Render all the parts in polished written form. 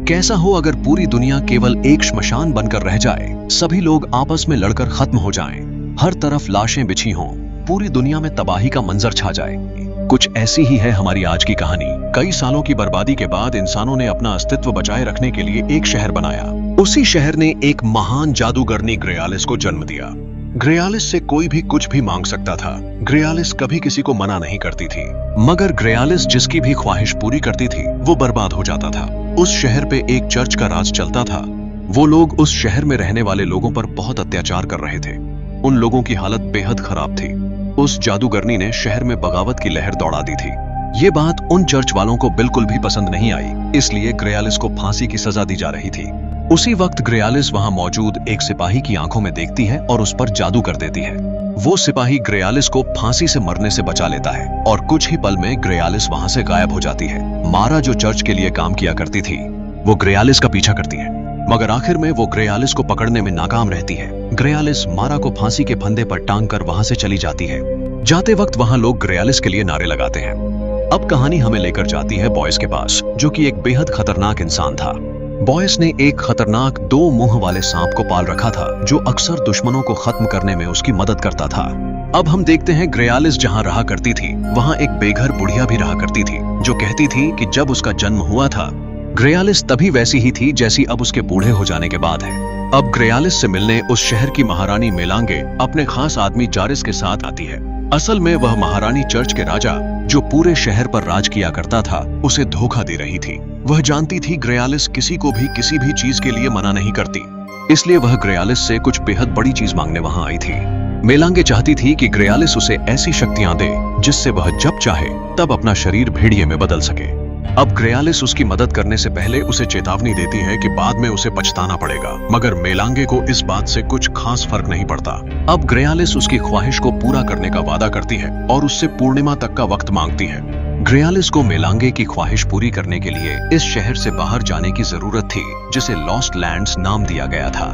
कैसा हो अगर पूरी दुनिया केवल एक श्मशान बनकर रह जाए, सभी लोग आपस में लड़कर खत्म हो जाएं, हर तरफ लाशें बिछी हों, पूरी दुनिया में तबाही का मंजर छा जाए। कुछ ऐसी ही है हमारी आज की कहानी। कई सालों की बर्बादी के बाद इंसानों ने अपना अस्तित्व बचाए रखने के लिए एक शहर बनाया। उसी शहर ने एक महान जादूगरनी ग्रेयालिस को जन्म दिया। ग्रेयालिस से कोई भी कुछ भी मांग सकता था। ग्रेयालिस कभी किसी को मना नहीं करती थी, मगर ग्रेयालिस जिसकी भी ख्वाहिश पूरी करती थी वो बर्बाद हो जाता था। उस शहर पे एक चर्च का राज चलता था। वो लोग उस शहर में रहने वाले लोगों पर बहुत अत्याचार कर रहे थे। उन लोगों की हालत बेहद खराब थी। उस जादूगरनी ने शहर में बगावत की लहर दौड़ा दी थी। ये बात उन चर्च वालों को बिल्कुल भी पसंद नहीं आई, इसलिए ग्रेयालिस को फांसी की सजा दी जा रही थी। उसी वक्त ग्रेयालिस वहां मौजूद एक सिपाही की आंखों में देखती है और उस पर जादू कर देती है। वो सिपाही ग्रेयालिस को फांसी से मरने से बचा लेता है और कुछ ही पल में ग्रेयालिस वहां से गायब हो जाती है। मारा जो चर्च के लिए काम किया करती थी, वो ग्रेयालिस का पीछा करती है, मगर आखिर में वो ग्रेयालिस को पकड़ने में नाकाम रहती है। ग्रेयालिस मारा को फांसी के फंदे पर टांग कर वहां से चली जाती है। जाते वक्त वहां लोग ग्रेयालिस के लिए नारे लगाते हैं। अब कहानी हमें लेकर जाती है बॉयस के पास, जो कि एक बेहद खतरनाक इंसान था। बॉयस ने एक खतरनाक 2 मुंह वाले सांप को पाल रखा था, जो अक्सर दुश्मनों को खत्म करने में उसकी मदद करता था। अब हम देखते हैं ग्रेयालिस जहां रहा करती थी, वहां एक बेघर बुढ़िया भी रहा करती थी, जो कहती थी कि जब उसका जन्म हुआ था, ग्रेयालिस तभी वैसी ही थी जैसी अब उसके बूढ़े हो जाने के बाद है। अब ग्रेयालिस से मिलने उस शहर की महारानी मेलांगे अपने खास आदमी जारिस के साथ आती है। असल में वह महारानी चर्च के राजा, जो पूरे शहर पर राज किया करता था, उसे धोखा दे रही थी। वह जानती थी ग्रेयालिस किसी को भी किसी भी चीज के लिए मना नहीं करती, इसलिए वह ग्रेयालिस से कुछ बेहद बड़ी चीज मांगने वहां आई थी। मेलांगे चाहती थी कि ग्रेयालिस उसे ऐसी शक्तियां दे जिससे वह जब चाहे तब अपना शरीर भेड़िए में बदल सके। अब ग्रेयालिस उसकी मदद करने से पहले उसे चेतावनी देती है कि बाद में उसे पछताना पड़ेगा, मगर मेलांगे को इस बात से कुछ खास फर्क नहीं पड़ता। अब ग्रेयालिस उसकी ख्वाहिश को पूरा करने का वादा करती है और उससे पूर्णिमा तक का वक्त मांगती है। ग्रेयालिस को मेलांगे की ख्वाहिश पूरी करने के लिए इस शहर से बाहर जाने की जरूरत थी, जिसे लॉस्ट लैंड्स नाम दिया गया था।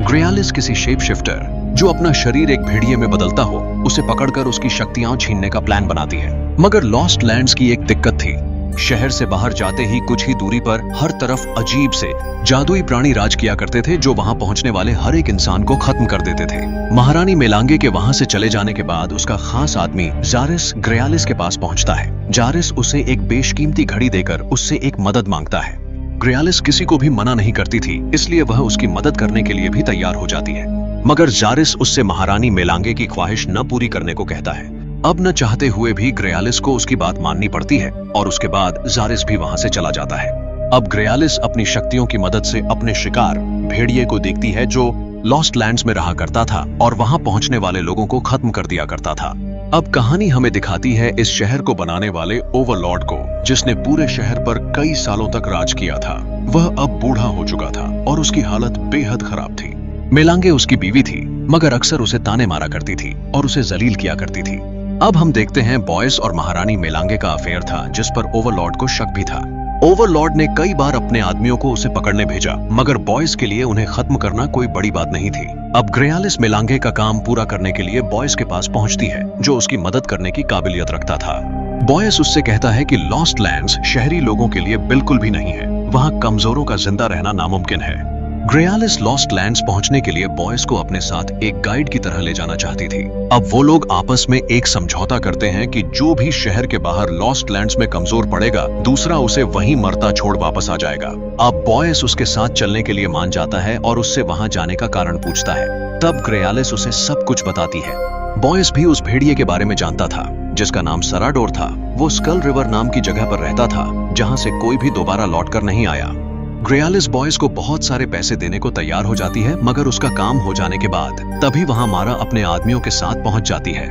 ग्रेयालिस किसी शेप शिफ्टर, जो अपना शरीर एक भेड़िए में बदलता हो, उसे पकड़कर उसकी शक्तियां छीनने का प्लान बनाती है। मगर लॉस्ट लैंड्स की एक दिक्कत थी। शहर से बाहर जाते ही कुछ ही दूरी पर हर तरफ अजीब से जादुई प्राणी राज किया करते थे, जो वहां पहुंचने वाले हर एक इंसान को खत्म कर देते थे। महारानी मेलांगे के वहां से चले जाने के बाद उसका खास आदमी जारिस ग्रेयालिस के पास पहुंचता है। जारिस उसे एक बेशकीमती घड़ी देकर उससे एक मदद मांगता है। ग्रेयालिस किसी को भी मना नहीं करती थी, इसलिए वह उसकी मदद करने के लिए भी तैयार हो जाती है, मगर जारिस उससे महारानी मेलांगे की ख्वाहिश न पूरी करने को कहता है। अब न चाहते हुए भी ग्रेयालिस को उसकी बात माननी पड़ती है और उसके बाद जारिस भी वहां से चला जाता है। अब ग्रेयालिस अपनी शक्तियों की मदद से अपने शिकार भेड़िए को देखती है, जो लॉस्ट लैंड्स में रहा करता था और वहां पहुंचने वाले लोगों को खत्म कर दिया करता था। अब कहानी हमें दिखाती है इस शहर को बनाने वाले ओवरलॉर्ड को, जिसने पूरे शहर पर कई सालों तक राज किया था। वह अब बूढ़ा हो चुका था और उसकी हालत बेहद खराब थी। मेलांगे उसकी बीवी थी, मगर अक्सर उसे ताने मारा करती थी और उसे जलील किया करती थी। अब हम देखते हैं बॉयस और महारानी मेलांगे का अफेयर था, जिस पर ओवरलॉर्ड को शक भी था। ओवरलॉर्ड ने कई बार अपने आदमियों को उसे पकड़ने भेजा, मगर बॉयस के लिए उन्हें खत्म करना कोई बड़ी बात नहीं थी। अब ग्रेयालिस मेलांगे का काम पूरा करने के लिए बॉयस के पास पहुंचती है, जो उसकी मदद करने की काबिलियत रखता था। बॉयस उससे कहता है कि लॉस्ट लैंड्स शहरी लोगों के लिए बिल्कुल भी नहीं है, वहां कमजोरों का जिंदा रहना नामुमकिन है। ग्रेयालिस लॉस्ट लैंड्स पहुंचने के लिए बॉयस को अपने साथ एक गाइड की तरह ले जाना चाहती थी। अब वो लोग आपस में एक समझौता करते हैं कि जो भी शहर के बाहर लॉस्ट लैंड्स में कमजोर पड़ेगा, दूसरा उसे वहीं मरता छोड़ वापस आ जाएगा। अब बॉयस उसके साथ चलने के लिए मान जाता है और उससे वहां जाने का कारण पूछता है। तब ग्रेयालिस उसे सब कुछ बताती है। बॉयस भी उस भेड़िए के बारे में जानता था, जिसका नाम सराडोर था। वो स्कल रिवर नाम की जगह पर रहता था, जहां से कोई भी दोबारा लौटकर नहीं आया। ग्रेयालिस बॉयस को बहुत सारे पैसे देने को तैयार हो जाती है, मगर उसका काम हो जाने के बाद तभी वहां मारा अपने आदमियों के साथ पहुंच जाती है।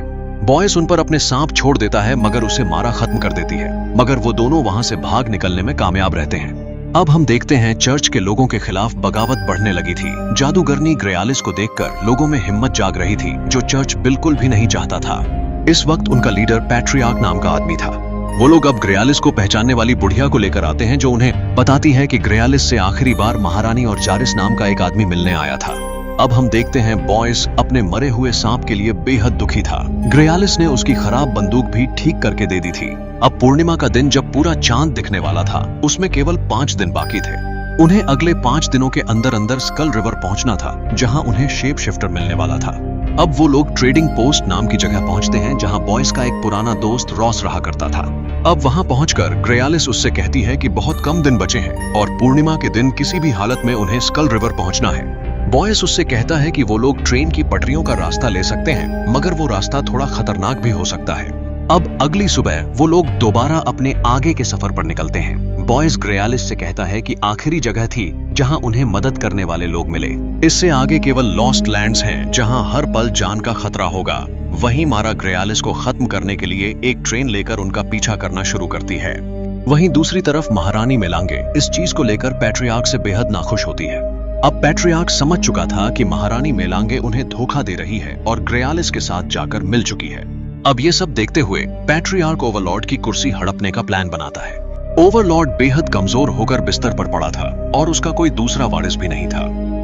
बॉयस उन पर अपने सांप छोड़ देता है, मगर उसे मारा खत्म कर देती है, मगर वो दोनों वहां से भाग निकलने में कामयाब रहते हैं। अब हम देखते हैं चर्च के लोगों के खिलाफ बगावत बढ़ने लगी थी। जादूगरनी ग्रेयालिस को देखकर लोगों में हिम्मत जाग रही थी, जो चर्च बिल्कुल भी नहीं चाहता था। इस वक्त उनका लीडर पैट्रियार्क नाम का आदमी था। वो लोग अब ग्रेयालिस को पहचानने वाली बुढ़िया को लेकर आते हैं, जो उन्हें बताती है कि ग्रेयालिस से आखिरी बार महारानी और जारिस नाम का एक आदमी मिलने आया था। अब हम देखते हैं बॉयस अपने मरे हुए सांप के लिए बेहद दुखी था। ग्रेयालिस ने उसकी खराब बंदूक भी ठीक करके दे दी थी। अब पूर्णिमा का दिन जब पूरा चांद दिखने वाला था, उसमें केवल 5 दिन बाकी थे। उन्हें अगले 5 दिनों के अंदर अंदर स्कल रिवर पहुंचना था, जहां उन्हें शेप शिफ्टर मिलने वाला था। अब वो लोग ट्रेडिंग पोस्ट नाम की जगह पहुंचते हैं, जहां बॉयज का एक पुराना दोस्त रॉस रहा करता था। अब वहां पहुंचकर ग्रेयालिस उससे कहती है कि बहुत कम दिन बचे हैं और पूर्णिमा के दिन किसी भी हालत में उन्हें स्कल रिवर पहुंचना है। बॉयस उससे कहता है कि वो लोग ट्रेन की पटरियों का रास्ता ले सकते हैं, मगर वो रास्ता थोड़ा खतरनाक भी हो सकता है। अब अगली सुबह वो लोग दोबारा अपने आगे के सफर पर निकलते हैं। बॉयस ग्रेयालिस से कहता है कि आखिरी जगह थी जहां उन्हें मदद करने वाले लोग मिले। इससे आगे केवल लॉस्ट लैंड्स हैं, जहां हर पल जान का खतरा होगा। वहीं मारा ग्रेयालिस को खत्म करने के लिए एक ट्रेन लेकर उनका पीछा करना शुरू करती है। वहीं दूसरी तरफ महारानी मेलांगे इस चीज को लेकर पैट्रियार्क से बेहद नाखुश होती है। अब पैट्रियार्क समझ चुका था कि महारानी मेलांगे उन्हें धोखा दे रही है और ग्रेयालिस के साथ जाकर मिल चुकी है। अब ये सब देखते हुए पैट्रियार्क ओवरलॉर्ड की कुर्सी हड़पने का प्लान बनाता है। ओवरलॉर्ड बेहद कमजोर होकर बिस्तर पर पड़ा था और उसका कोई दूसरा वारिस भी नहीं था।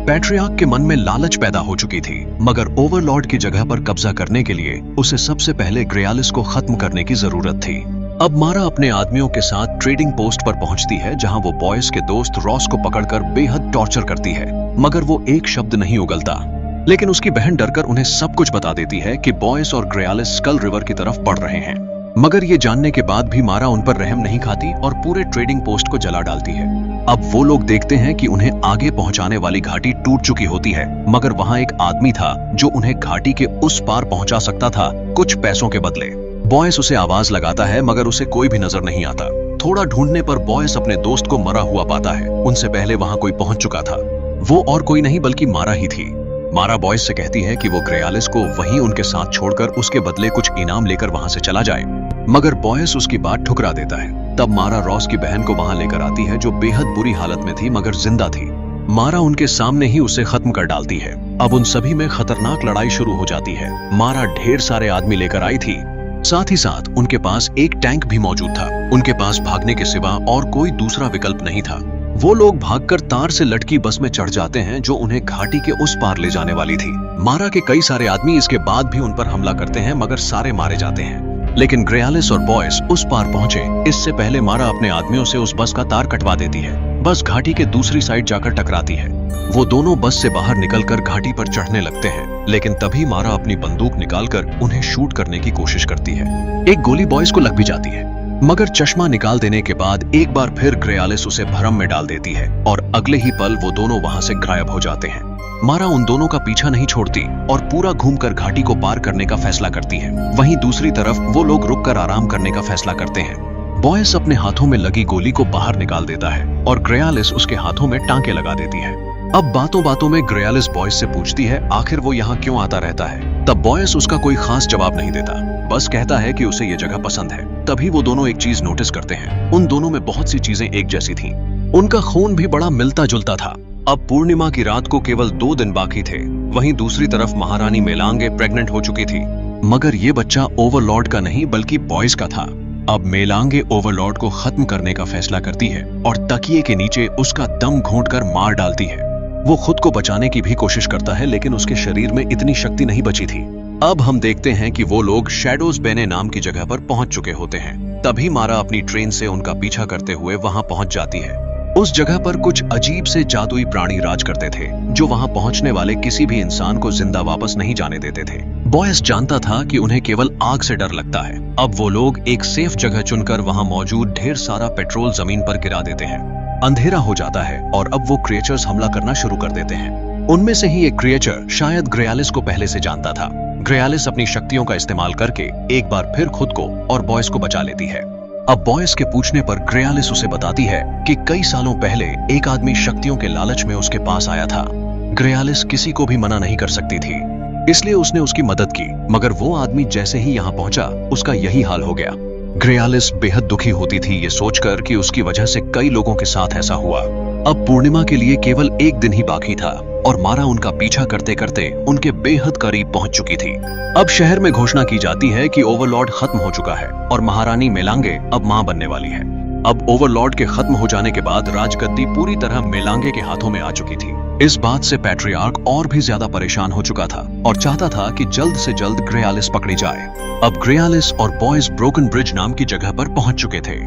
पैट्रियार्क के मन में लालच पैदा हो चुकी थी, मगर ओवरलॉर्ड की जगह पर कब्जा करने के लिए उसे सबसे पहले ग्रेयालिस को खत्म करने की जरूरत थी। अब मारा अपने आदमियों के साथ ट्रेडिंग पोस्ट पर पहुंचती है, जहां वो बॉयस के दोस्त रॉस को पकड़कर बेहद टॉर्चर करती है, मगर वो एक शब्द नहीं उगलता। लेकिन उसकी बहन डरकर उन्हें सब कुछ बता देती है कि बॉयस और ग्रेयालिस स्कल रिवर की तरफ बढ़ रहे हैं। मगर ये जानने के बाद भी मारा उन पर रहम नहीं खाती और पूरे ट्रेडिंग पोस्ट को जला डालती है। अब वो लोग देखते हैं कि उन्हें आगे पहुंचाने वाली घाटी टूट चुकी होती है, मगर वहां एक आदमी था जो उन्हें घाटी के उस पार पहुंचा सकता था, कुछ पैसों के बदले। बॉयस उसे आवाज लगाता है, मगर उसे कोई भी नजर नहीं आता। थोड़ा ढूंढने पर बॉयस अपने दोस्त को मरा हुआ पाता है। उनसे पहले वहां कोई पहुंच चुका था। वो और कोई नहीं बल्कि मारा ही थी। मारा बॉयस से कहती है कि वो ग्रेयालिस को वहीं उनके साथ छोड़कर उसके बदले कुछ इनाम लेकर वहां से चला जाए, मगर बॉयस उसकी बात ठुकरा देता है। तब मारा रॉस की बहन को वहां लेकर आती है, जो बेहद बुरी हालत में थी मगर जिंदा थी। मारा उनके सामने ही उसे खत्म कर डालती है। अब उन सभी में खतरनाक लड़ाई शुरू हो जाती है। मारा ढेर सारे आदमी लेकर आई थी, साथ ही साथ उनके पास एक टैंक भी मौजूद था। उनके पास भागने के सिवा और कोई दूसरा विकल्प नहीं था। वो लोग भागकर तार से लटकी बस में चढ़ जाते हैं, जो उन्हें घाटी के उस पार ले जाने वाली थी। मारा के कई सारे आदमी इसके बाद भी उन पर हमला करते हैं, मगर सारे मारे जाते हैं। लेकिन ग्रेयालिस और बॉयस उस पार पहुंचे इससे पहले मारा अपने आदमियों से उस बस का तार कटवा देती है। बस घाटी के दूसरी साइड जाकर टकराती है। वो दोनों बस से बाहर निकलकर घाटी पर चढ़ने लगते हैं, लेकिन तभी मारा अपनी बंदूक निकालकर उन्हें शूट करने की कोशिश करती है। एक गोली बॉयस को लग भी जाती है, मगर चश्मा निकाल देने के बाद एक बार फिर ग्रेयालिस उसे भरम में डाल देती है और अगले ही पल वो दोनों वहां से गायब हो जाते हैं। मारा उन दोनों का पीछा नहीं छोड़ती और पूरा घूमकर घाटी को पार करने का फैसला करती है। वहीं दूसरी तरफ वो लोग रुककर आराम करने का फैसला करते हैं। बॉयस अपने हाथों में लगी गोली को बाहर निकाल देता है और ग्रेयालिस उसके हाथों में टांके लगा देती है। अब बातों बातों में ग्रेयालिस बॉयस से पूछती है आखिर वो यहाँ क्यों आता रहता है। तब बॉयस उसका कोई खास जवाब नहीं देता, बस कहता है कि उसे ये जगह पसंद है। तभी वो दोनों एक चीज नोटिस करते हैं, उन दोनों में बहुत सी चीजें एक जैसी थीं। उनका खून भी बड़ा मिलता जुलता था। अब पूर्णिमा की रात को केवल 2 दिन बाकी थे। वहीं दूसरी तरफ महारानी मेलांगे प्रेग्नेंट हो चुकी थी, मगर ये बच्चा ओवरलॉर्ड का नहीं बल्कि बॉयस का था। अब मेलांगे ओवरलॉर्ड को खत्म करने का फैसला करती है और तकिए के नीचे उसका दम घोंटकर मार डालती है। वो खुद को बचाने की भी कोशिश करता है, लेकिन उसके शरीर में इतनी शक्ति नहीं बची थी। अब हम देखते हैं कि वो लोग शैडोज बेने नाम की जगह पर पहुंच चुके होते हैं। तभी मारा अपनी ट्रेन से उनका पीछा करते हुए वहां पहुंच जाती है। उस जगह पर कुछ अजीब से जादुई प्राणी राज करते थे, जो वहां पहुंचने वाले किसी भी इंसान को जिंदा वापस नहीं जाने देते थे। बॉयस जानता था कि उन्हें केवल आग से डर लगता है। अब वो लोग एक सेफ जगह चुनकर वहां मौजूद ढेर सारा पेट्रोल जमीन पर गिरा देते हैं। अंधेरा हो जाता है और अब वो क्रिएचर्स हमला करना शुरू कर देते हैं। उनमें से ही एक क्रिएचर शायद ग्रेयालिस को पहले से जानता था। ग्रेयालिस अपनी शक्तियों का इस्तेमाल करके एक बार फिर खुद को और बॉयस को बचा लेती है। अब बॉयस के पूछने पर ग्रेयालिस उसे बताती है कि कई सालों पहले एक आदमी शक्तियों के लालच में उसके पास आया था। ग्रेयालिस किसी को भी मना नहीं कर सकती थी, इसलिए उसने उसकी मदद की, मगर वो आदमी जैसे ही यहाँ पहुंचा उसका यही हाल हो गया। ग्रेयालिस बेहद दुखी होती थी ये सोचकर कि उसकी वजह से कई लोगों के साथ ऐसा हुआ। अब पूर्णिमा के लिए केवल एक दिन ही बाकी था और मारा उनका पीछा करते करते उनके बेहद करीब पहुंच चुकी थी। अब शहर में घोषणा की जाती है कि ओवरलॉर्ड खत्म हो चुका है और महारानी मेलांगे अब मां बनने वाली है। अब ओवरलॉर्ड के खत्म हो जाने के बाद राजगद्दी पूरी तरह मेलांगे के हाथों में आ चुकी थी। इस बात से पैट्रियार्क और भी ज्यादा परेशान हो चुका था और चाहता था कि जल्द से जल्द ग्रेयालिस पकड़ी जाए। अब ग्रेयालिस और बॉयज ब्रोकन ब्रिज नाम की जगह पर पहुंच चुके थे।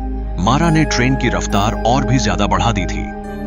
मारा ने ट्रेन की रफ्तार और भी ज्यादा बढ़ा दी थी।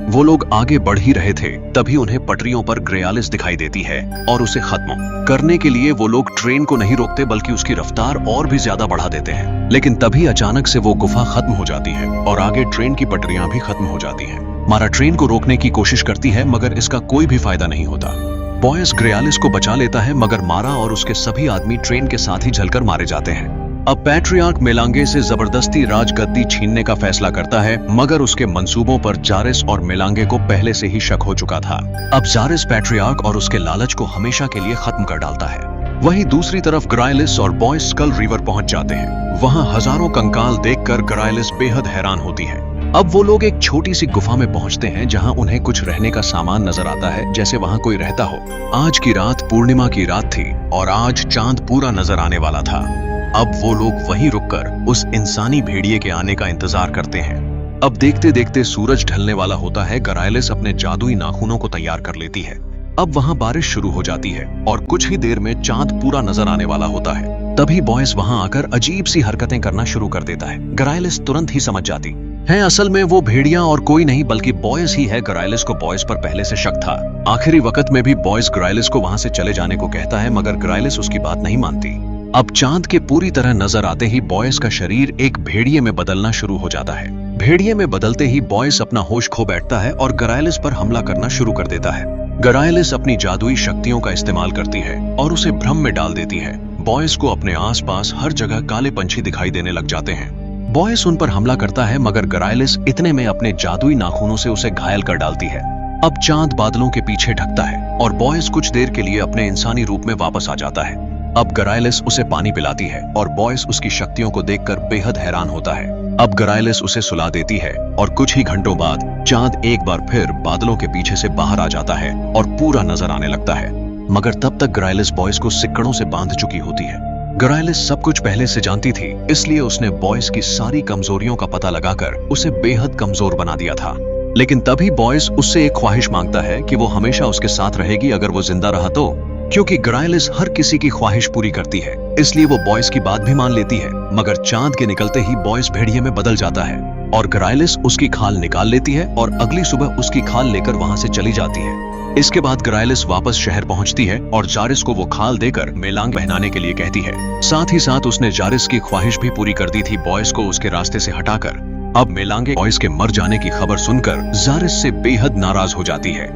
वो लोग आगे बढ़ ही रहे थे, तभी उन्हें पटरियों पर ग्रेयालिस दिखाई देती है और उसे खत्म करने के लिए वो लोग ट्रेन को नहीं रोकते बल्कि उसकी रफ्तार और भी ज्यादा बढ़ा देते हैं। लेकिन तभी अचानक से वो गुफा खत्म हो जाती है और आगे ट्रेन की पटरियां भी खत्म हो जाती हैं। मारा ट्रेन को रोकने की कोशिश करती है मगर इसका कोई भी फायदा नहीं होता। बॉयस ग्रेयालिस को बचा लेता है मगर मारा और उसके सभी आदमी ट्रेन के साथ ही जलकर मारे जाते हैं। अब पैट्रियार्क मेलांगे से जबरदस्ती राजगद्दी छीनने का फैसला करता है मगर उसके मंसूबों पर जारिस और मेलांगे को पहले से ही शक हो चुका था। अब जारिस पैट्रियार्क और उसके लालच को हमेशा के लिए खत्म कर डालता है। वहीं दूसरी तरफ ग्राइलिस और बॉयस स्कल रिवर पहुंच जाते हैं। वहां हजारों कंकाल देखकर ग्राइलिस बेहद हैरान होती है। अब वो लोग एक छोटी सी गुफा में पहुंचते हैं जहां उन्हें कुछ रहने का सामान नजर आता है, जैसे वहां कोई रहता हो। आज की रात पूर्णिमा की रात थी और आज चांद पूरा नजर आने वाला था। अब वो लोग वहीं रुककर उस इंसानी भेड़िए के आने का इंतजार करते हैं। अब देखते देखते सूरज ढलने वाला होता है। ग्राइलिस अपने जादुई नाखूनों को तैयार कर लेती है। अब वहां बारिश शुरू हो जाती है और कुछ ही देर में चांद पूरा नजर आने वाला होता है। तभी बॉयस वहां आकर अजीब सी हरकतें करना शुरू कर देता है। ग्राइलिस तुरंत ही समझ जाती है असल में वो भेड़िया और कोई नहीं बल्कि बॉयस ही है। ग्राइलिस को बॉयस पर पहले से शक था। आखिरी वक्त में भी बॉयस ग्राइलिस को वहां से चले जाने को कहता है मगर ग्राइलिस उसकी बात नहीं मानती। अब चांद के पूरी तरह नजर आते ही बॉयस का शरीर एक भेड़िए में बदलना शुरू हो जाता है। भेड़िए में बदलते ही बॉयस अपना होश खो बैठता है और ग्राइलिस पर हमला करना शुरू कर देता है। ग्राइलिस अपनी जादुई शक्तियों का इस्तेमाल करती है और उसे भ्रम में डाल देती है। बॉयस को अपने आसपास हर जगह काले पंछी दिखाई देने लग जाते हैं। बॉयस उन पर हमला करता है मगर ग्राइलिस इतने में अपने जादुई नाखूनों से उसे घायल कर डालती है। अब चांद बादलों के पीछे ढकता है और बॉयस कुछ देर के लिए अपने इंसानी रूप में वापस आ जाता है। अब ग्राइलिस उसे पानी पिलाती है और बॉयस उसकी शक्तियों को देखकर बेहद हैरान होता है। अब ग्राइलिस उसे सुला देती है और कुछ ही घंटों बाद चांद एक बार फिर बादलों के पीछे से बाहर आ जाता है और पूरा नजर आने लगता है। मगर तब तक ग्राइलिस बॉयस को सिक्कड़ों से बांध चुकी होती है। ग्राइलिस सब कुछ पहले से जानती थी, इसलिए उसने बॉयस की सारी कमजोरियों का पता लगाकर उसे बेहद कमजोर बना दिया था। लेकिन तभी बॉयस उससे एक ख्वाहिश मांगता है कि वो हमेशा उसके साथ रहेगी अगर वो जिंदा रहा तो। क्योंकि ग्राइलिस हर किसी की ख्वाहिश पूरी करती है, इसलिए वो बॉयस की बात भी मान लेती है। मगर चांद के निकलते ही बॉयस भेड़िए में बदल जाता है और ग्राइलिस उसकी खाल निकाल लेती है और अगली सुबह उसकी खाल लेकर वहां से चली जाती है। इसके बाद ग्राइलिस वापस शहर पहुंचती है और जारिस को वो खाल देकर मेलांग पहनाने के लिए कहती है। साथ ही साथ उसने जारिस की ख्वाहिश भी पूरी कर दी थी, बॉयस को उसके रास्ते से हटाकर। अब मेलांगे बॉयस के मर जाने की खबर सुनकर जारिस से बेहद नाराज हो जाती है।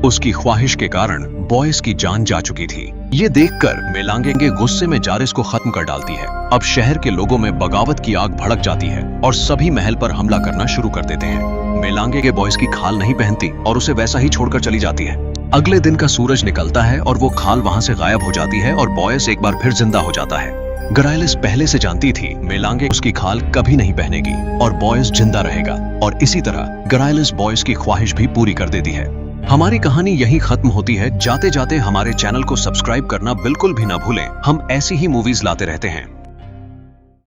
उसकी ख्वाहिश के कारण बॉयस की जान जा चुकी थी। ये देखकर मेलांगे गुस्से में जारिस को खत्म कर डालती है। अब शहर के लोगों में बगावत की आग भड़क जाती है और सभी महल पर हमला करना शुरू कर देते हैं। मेलांगे के बॉयस की खाल नहीं पहनती और उसे वैसा ही छोड़कर चली जाती है। अगले दिन का सूरज निकलता है और वो खाल वहां से गायब हो जाती है और बॉयस एक बार फिर जिंदा हो जाता है। ग्राइलिस पहले से जानती थी मेलांगे उसकी खाल कभी नहीं पहनेगी और बॉयस जिंदा रहेगा और इसी तरह ग्राइलिस बॉयस की ख्वाहिश भी पूरी कर देती है। हमारी कहानी यहीं खत्म होती है। जाते जाते हमारे चैनल को सब्सक्राइब करना बिल्कुल भी ना भूलें। हम ऐसी ही मूवीज लाते रहते हैं।